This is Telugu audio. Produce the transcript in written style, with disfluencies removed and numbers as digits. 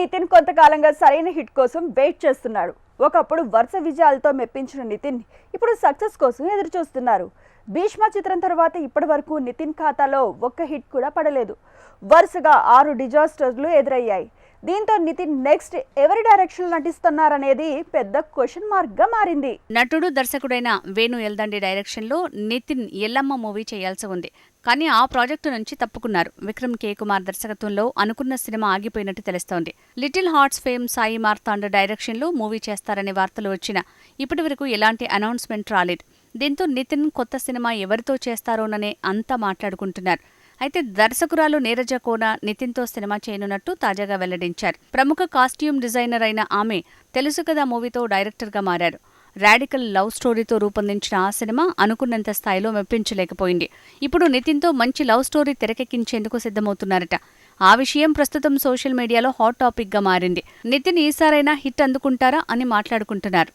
నితిన్ కొంతకాలంగా సరైన హిట్ కోసం వెయిట్ చేస్తున్నాడు. ఒకప్పుడు వరుస విజయాలతో మెప్పించిన నితిన్ ఇప్పుడు సక్సెస్ కోసం ఎదురు చూస్తున్నారు. భీష్మ చిత్రం తర్వాత ఇప్పటి వరకు నితిన్ ఖాతాలో ఒక్క హిట్ కూడా పడలేదు. వరుసగా 6 డిజాస్టర్లు ఎదురయ్యాయి. దీంతో నితిన్ నెక్స్ట్ ఎవరి డైరెక్షన్ నటిస్తున్నారనేది పెద్ద క్వశ్చన్ మార్క్ గా మారింది. నటుడు దర్శకుడైన వేణు ఎల్దండి డైరెక్షన్ లో నితిన్ ఎల్లమ్మ మూవీ చేయాల్సి ఉంది. కానీ ఆ ప్రాజెక్టు నుంచి తప్పుకున్నారు. విక్రమ్ కే కుమార్ దర్శకత్వంలో అనుకున్న సినిమా ఆగిపోయినట్టు తెలుస్తోంది. లిటిల్ హార్ట్స్ ఫేమ్ సాయి మార్తాండ్ డైరెక్షన్ లో మూవీ చేస్తారనే వార్తలు వచ్చినా ఇప్పటివరకు ఎలాంటి అనౌన్స్మెంట్ రాలేదు. దీంతో నితిన్ కొత్త సినిమా ఎవరితో చేస్తారోననే అంతా మాట్లాడుకుంటున్నారు. అయితే దర్శకురాలు నీరజ కోన నితిన్తో సినిమా చేయనున్నట్టు తాజాగా వెల్లడించారు. ప్రముఖ కాస్ట్యూమ్ డిజైనర్ అయిన ఆమె తెలుసు కదా మూవీతో డైరెక్టర్గా మారారు. రాడికల్ లవ్ స్టోరీతో రూపొందించిన ఆ సినిమా అనుకున్నంత స్థాయిలో మెప్పించలేకపోయింది. ఇప్పుడు నితిన్తో మంచి లవ్ స్టోరీ తెరకెక్కించేందుకు సిద్ధమవుతున్నారట. ఆ విషయం ప్రస్తుతం సోషల్ మీడియాలో హాట్ టాపిక్ గా మారింది. నితిన్ ఈసారైనా హిట్ అందుకుంటారా అని మాట్లాడుకుంటున్నారు.